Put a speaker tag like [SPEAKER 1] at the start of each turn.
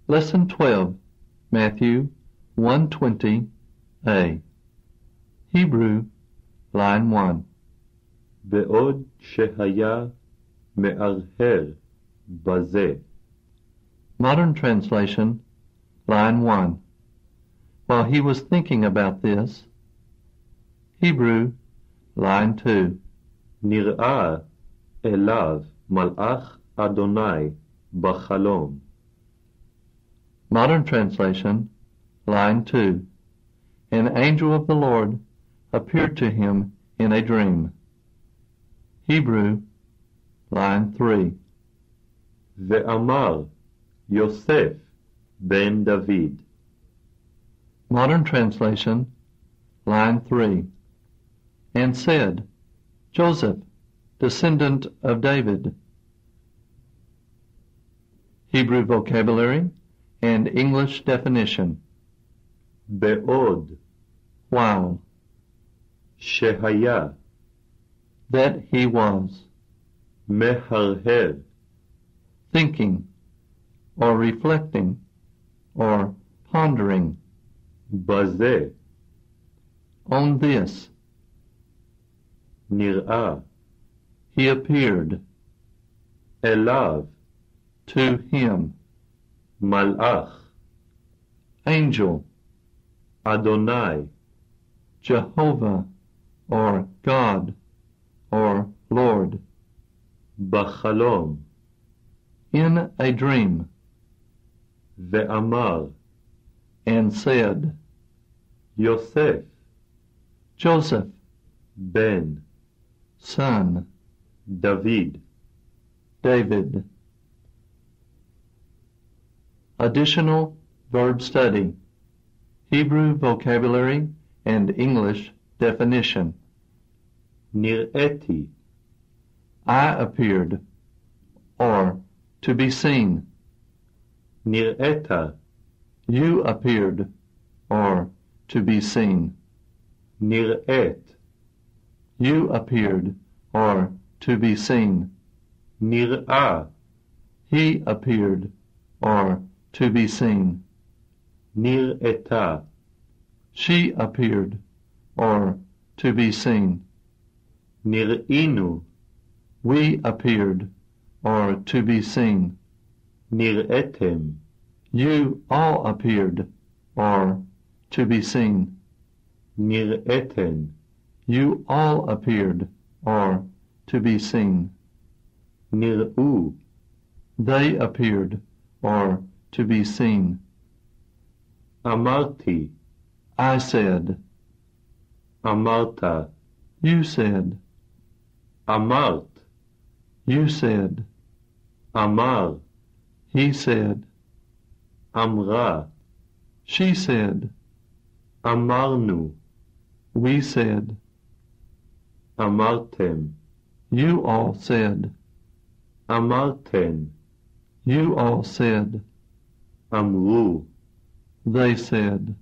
[SPEAKER 1] Lesson 12, Matthew 1:20a. Hebrew, line 1.
[SPEAKER 2] בעוד שהיה מהרהר בזה.
[SPEAKER 1] Modern translation, line 1. While he was thinking about this. Hebrew, line 2.
[SPEAKER 2] נראה אליו מלאך אדוני בחלום.
[SPEAKER 1] Modern translation, line 2. An angel of the Lord appeared to him in a dream. Hebrew, line 3.
[SPEAKER 2] ואמר יוסף בן דוד.
[SPEAKER 1] Modern translation, line 3. And said, Joseph, descendant of David. Hebrew vocabulary and English definition.
[SPEAKER 2] בעוד
[SPEAKER 1] While,
[SPEAKER 2] שהיה
[SPEAKER 1] that he was,
[SPEAKER 2] מהרהר
[SPEAKER 1] thinking, or reflecting, or pondering,
[SPEAKER 2] בזה
[SPEAKER 1] on this,
[SPEAKER 2] נראה
[SPEAKER 1] he appeared,
[SPEAKER 2] אליו
[SPEAKER 1] to him,
[SPEAKER 2] מלאך
[SPEAKER 1] angel,
[SPEAKER 2] אדוני
[SPEAKER 1] Jehovah, or God, or Lord,
[SPEAKER 2] בחלום.
[SPEAKER 1] in a dream,
[SPEAKER 2] ואמר
[SPEAKER 1] and said,
[SPEAKER 2] יוסף
[SPEAKER 1] Joseph,
[SPEAKER 2] בן
[SPEAKER 1] son,
[SPEAKER 2] דוד.
[SPEAKER 1] David. Additional verb study. Hebrew vocabulary and English definition.
[SPEAKER 2] נראיתי
[SPEAKER 1] I appeared, or to be seen.
[SPEAKER 2] נראית
[SPEAKER 1] You appeared, or to be seen.
[SPEAKER 2] נראית
[SPEAKER 1] You appeared, or to be seen.
[SPEAKER 2] נראה
[SPEAKER 1] He appeared, or to be seen.
[SPEAKER 2] נראתה
[SPEAKER 1] She appeared, or to be seen.
[SPEAKER 2] נראינו
[SPEAKER 1] We appeared, or to be seen.
[SPEAKER 2] נראיתם
[SPEAKER 1] You all appeared, or to be seen.
[SPEAKER 2] נראיתן
[SPEAKER 1] You all appeared, or to be seen.
[SPEAKER 2] נראו
[SPEAKER 1] They appeared, or to be seen.
[SPEAKER 2] אמרתי
[SPEAKER 1] I said.
[SPEAKER 2] אמרת
[SPEAKER 1] You said.
[SPEAKER 2] אמרת
[SPEAKER 1] You said.
[SPEAKER 2] אמר
[SPEAKER 1] He said.
[SPEAKER 2] אמרה
[SPEAKER 1] She said.
[SPEAKER 2] אמרנו
[SPEAKER 1] We said.
[SPEAKER 2] אמרתם
[SPEAKER 1] You all said.
[SPEAKER 2] אמרתן
[SPEAKER 1] You all said.
[SPEAKER 2] אמרו
[SPEAKER 1] They said.